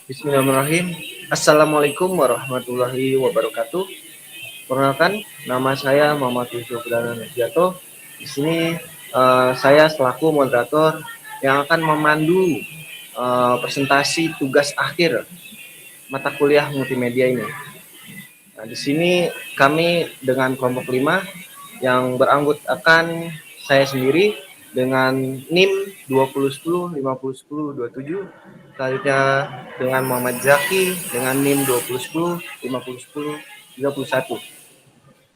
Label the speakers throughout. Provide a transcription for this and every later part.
Speaker 1: Bismillahirrahmanirrahim. Assalamualaikum warahmatullahi wabarakatuh. Perkenalkan, nama saya Muhammad Yusuf Dananesiato. Di sini saya selaku moderator yang akan memandu presentasi tugas akhir mata kuliah multimedia ini. Nah, di sini kami dengan kelompok 5 yang beranggotakan saya sendiri dengan NIM 2010 5010 27, selanjutnya dengan Muhammad Zaki dengan NIM 2010 5010 31.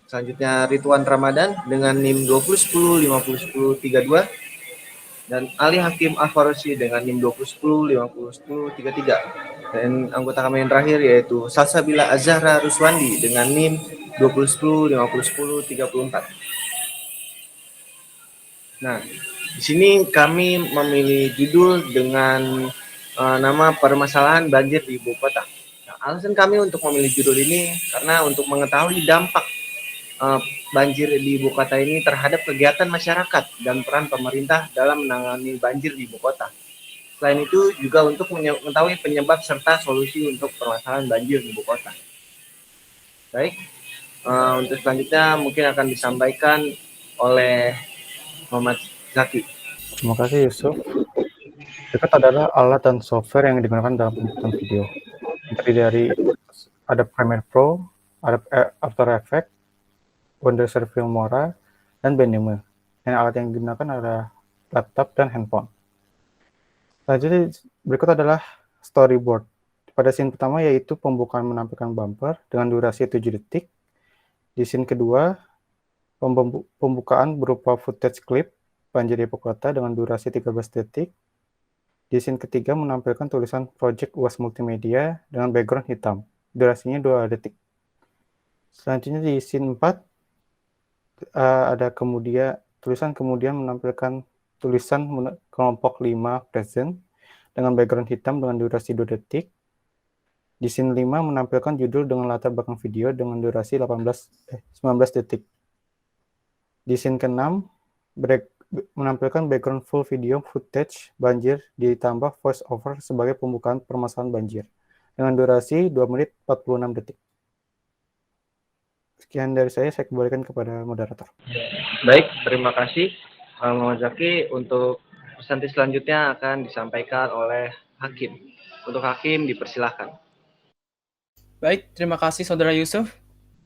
Speaker 1: Selanjutnya Ridwan Ramadan dengan NIM 2010 5010 32 dan Ali Hakim Al-Farusi dengan NIM 2010 5010 33. Dan anggota kami yang terakhir yaitu Salsabila Azhara Ruswandi dengan NIM 2010 5010 34. Nah, di sini kami memilih judul dengan nama permasalahan banjir di ibu kota. Nah, alasan kami untuk memilih judul ini karena untuk mengetahui dampak uh, banjir di ibu kota ini terhadap kegiatan masyarakat dan peran pemerintah dalam menangani banjir di ibu kota. Selain itu juga untuk mengetahui penyebab serta solusi untuk permasalahan banjir di ibu kota. Baik, untuk selanjutnya mungkin akan disampaikan oleh Muhammad Zaki.
Speaker 2: Terima kasih Yusuf. Berikut adalah alat dan software yang digunakan dalam pembuatan video. Terdiri dari Adobe Premiere Pro, Adobe After Effects, Wondershare Filmora, dan Benime. Dan alat yang digunakan adalah laptop dan handphone. Selanjutnya berikut adalah storyboard. Pada scene pertama yaitu pembukaan menampilkan bumper dengan durasi 7 detik. Di scene kedua, pembukaan berupa footage clip banjir ibu kota dengan durasi 13 detik. Di scene ketiga menampilkan tulisan Project UAS Multimedia dengan background hitam. Durasinya 2 detik. Selanjutnya di scene 4 ada kemudian menampilkan tulisan kelompok 5 present dengan background hitam dengan durasi 2 detik. Di scene 5 menampilkan judul dengan latar belakang video dengan durasi 19 detik. Di scene ke-6 menampilkan background full video footage banjir ditambah voice over sebagai pembukaan permasalahan banjir dengan durasi 2 menit 46 detik. Sekian dari saya kembalikan kepada moderator.
Speaker 1: Baik, terima kasih Muhammad Zaki. Untuk presentasi selanjutnya akan disampaikan oleh Hakim. Untuk Hakim dipersilahkan.
Speaker 3: Baik, terima kasih Saudara Yusuf.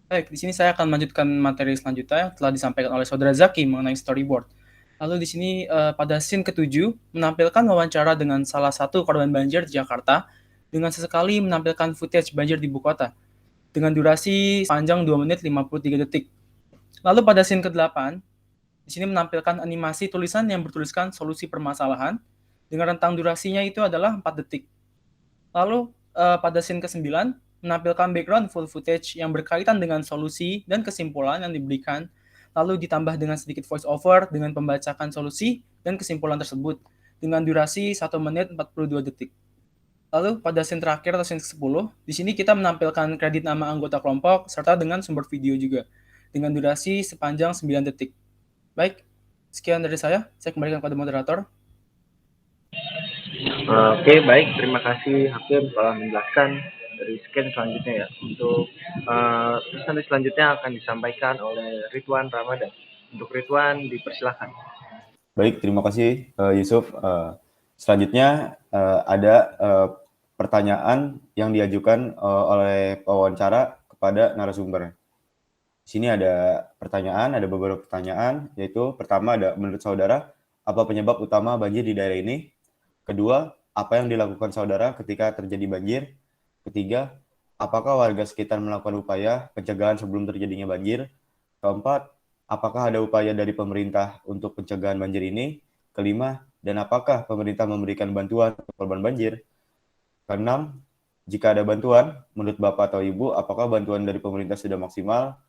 Speaker 3: Baik, di sini saya akan melanjutkan materi selanjutnya yang telah disampaikan oleh Saudara Zaki mengenai storyboard. Lalu di sini pada scene ke-7 menampilkan wawancara dengan salah satu korban banjir di Jakarta dengan sesekali menampilkan footage banjir di ibu kota dengan durasi panjang 2 menit 53 detik. Lalu pada scene ke-8 di sini menampilkan animasi tulisan yang bertuliskan solusi permasalahan dengan rentang durasinya itu adalah 4 detik. Lalu pada scene ke-9 menampilkan background full footage yang berkaitan dengan solusi dan kesimpulan yang diberikan, lalu ditambah dengan sedikit voice over dengan pembacakan solusi dan kesimpulan tersebut dengan durasi 1 menit 42 detik. Lalu pada scene terakhir atau scene ke-10, di sini kita menampilkan kredit nama anggota kelompok serta dengan sumber video juga dengan durasi sepanjang 9 detik. Baik, sekian dari saya kembalikan kepada moderator.
Speaker 1: Oke, baik. Terima kasih Hakim telah menjelaskan dari scan selanjutnya ya. Untuk presentasi selanjutnya akan disampaikan oleh Ridwan Ramadan. Untuk Ridwan dipersilahkan.
Speaker 4: Baik, terima kasih Yusuf. Selanjutnya ada pertanyaan yang diajukan oleh pewawancara kepada narasumber. Di sini ada beberapa pertanyaan, yaitu pertama ada menurut saudara, apa penyebab utama banjir di daerah ini? Kedua, apa yang dilakukan saudara ketika terjadi banjir? Ketiga, apakah warga sekitar melakukan upaya pencegahan sebelum terjadinya banjir? Keempat, apakah ada upaya dari pemerintah untuk pencegahan banjir ini? Kelima, dan apakah pemerintah memberikan bantuan untuk korban banjir? Keenam, jika ada bantuan, menurut Bapak atau Ibu, apakah bantuan dari pemerintah sudah maksimal?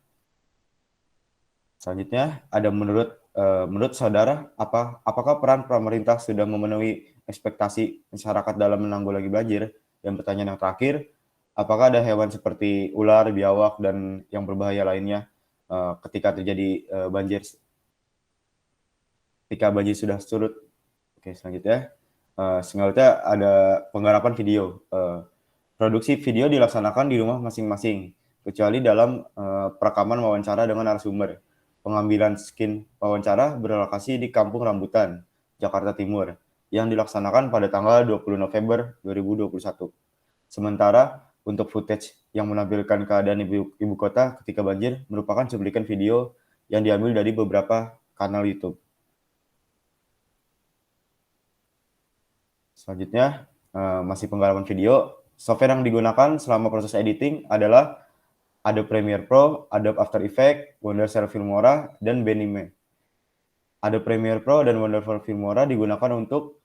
Speaker 4: Selanjutnya, ada menurut saudara, apakah peran pemerintah sudah memenuhi ekspektasi masyarakat dalam menanggulangi banjir? Dan pertanyaan yang terakhir, apakah ada hewan seperti ular, biawak, dan yang berbahaya lainnya ketika terjadi banjir? Ketika banjir sudah surut. Oke, selanjutnya ada penggarapan video. Produksi video dilaksanakan di rumah masing-masing, kecuali dalam perekaman wawancara dengan narasumber. Pengambilan skin wawancara berlokasi di Kampung Rambutan, Jakarta Timur, yang dilaksanakan pada tanggal 20 November 2021. Sementara untuk footage yang menampilkan keadaan ibu kota ketika banjir merupakan cuplikan video yang diambil dari beberapa kanal YouTube. Selanjutnya, masih pengalaman video. Software yang digunakan selama proses editing adalah Adobe Premiere Pro, Adobe After Effects, Wondershare Filmora, dan Benime. Adobe Premiere Pro dan Wondershare Filmora digunakan untuk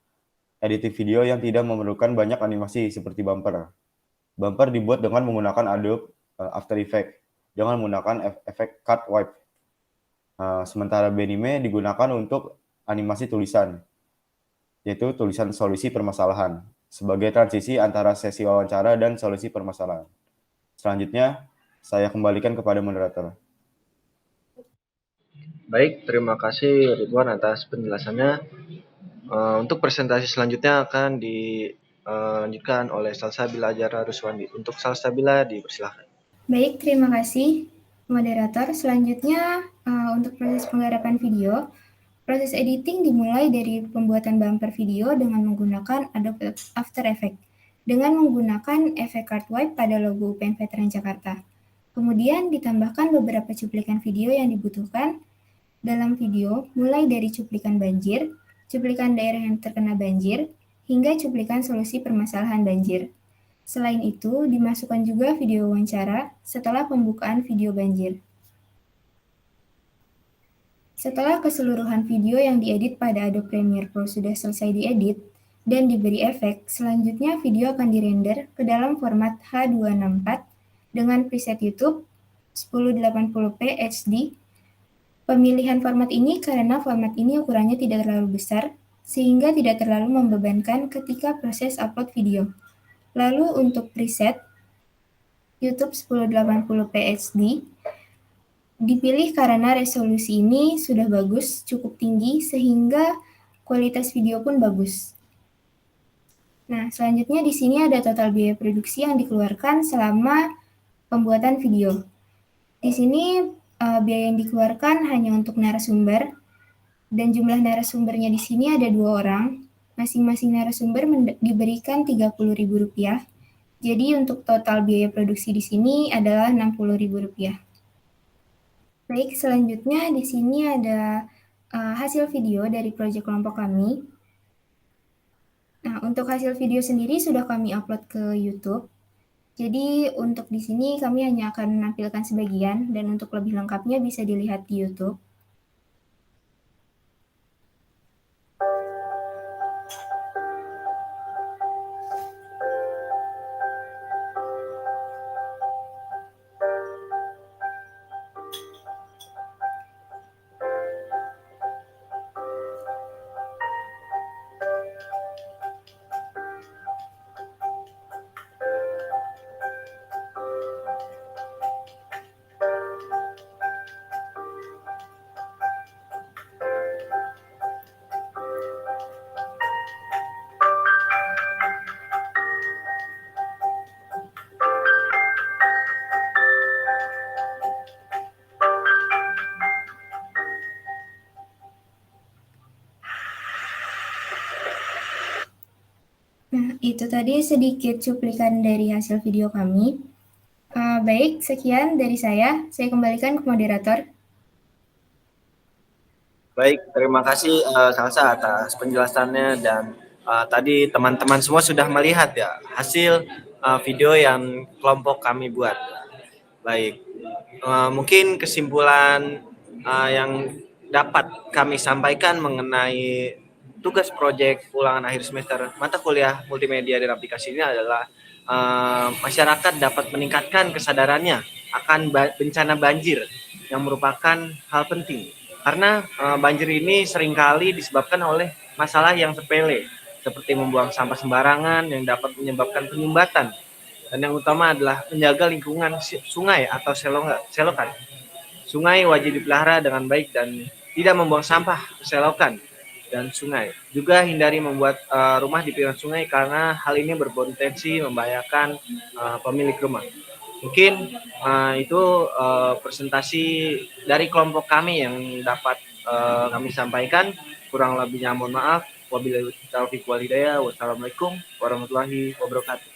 Speaker 4: editing video yang tidak memerlukan banyak animasi seperti bumper. Bumper dibuat dengan menggunakan Adobe After Effects dengan menggunakan efek cut wipe. Sementara Benime digunakan untuk animasi tulisan, yaitu tulisan solusi permasalahan, sebagai transisi antara sesi wawancara dan solusi permasalahan. Selanjutnya, saya kembalikan kepada moderator.
Speaker 1: Baik, terima kasih Ridwan atas penjelasannya. Untuk presentasi selanjutnya akan dilanjutkan oleh Salsabila Jara Ruswandi. Untuk Salsabila dipersilakan.
Speaker 5: Baik, terima kasih moderator. Selanjutnya untuk proses penggarapan video, proses editing dimulai dari pembuatan bumper video dengan menggunakan Adobe After Effects dengan menggunakan efek cut wipe pada logo UPN Veteran Jakarta. Kemudian ditambahkan beberapa cuplikan video yang dibutuhkan dalam video, mulai dari cuplikan banjir, cuplikan daerah yang terkena banjir, hingga cuplikan solusi permasalahan banjir. Selain itu, dimasukkan juga video wawancara setelah pembukaan video banjir. Setelah keseluruhan video yang diedit pada Adobe Premiere Pro sudah selesai diedit dan diberi efek, selanjutnya video akan dirender ke dalam format H264 dengan preset YouTube 1080p HD. Pemilihan format ini karena format ini ukurannya tidak terlalu besar, sehingga tidak terlalu membebankan ketika proses upload video. Lalu untuk preset YouTube 1080p HD dipilih karena resolusi ini sudah bagus, cukup tinggi, sehingga kualitas video pun bagus. Nah, selanjutnya di sini ada total biaya produksi yang dikeluarkan selama pembuatan video. Di sini biaya yang dikeluarkan hanya untuk narasumber, dan jumlah narasumbernya di sini ada 2 orang. Masing-masing narasumber diberikan Rp30.000. Jadi untuk total biaya produksi di sini adalah Rp60.000. Baik, selanjutnya di sini ada hasil video dari proyek kelompok kami. Nah, untuk hasil video sendiri sudah kami upload ke YouTube. Jadi untuk di sini kami hanya akan menampilkan sebagian, dan untuk lebih lengkapnya bisa dilihat di YouTube. Nah, itu tadi sedikit cuplikan dari hasil video kami. Baik, sekian dari saya. Saya kembalikan ke moderator.
Speaker 1: Baik, terima kasih Salsa atas penjelasannya, dan tadi teman-teman semua sudah melihat ya hasil video yang kelompok kami buat. Baik, mungkin kesimpulan yang dapat kami sampaikan mengenai tugas proyek ulangan akhir semester mata kuliah multimedia dan aplikasi ini adalah masyarakat dapat meningkatkan kesadarannya akan bencana banjir yang merupakan hal penting. Karena banjir ini seringkali disebabkan oleh masalah yang sepele, seperti membuang sampah sembarangan yang dapat menyebabkan penyumbatan. Dan yang utama adalah menjaga lingkungan sungai atau selokan. Sungai wajib dipelihara dengan baik dan tidak membuang sampah ke selokan. dan sungai. Juga hindari membuat rumah di pinggir sungai karena hal ini berpotensi membahayakan pemilik rumah. Mungkin itu presentasi dari kelompok kami yang dapat kami sampaikan. Kurang lebihnya mohon maaf. Wabillahi taufiq wal hidayah. Wassalamualaikum warahmatullahi wabarakatuh.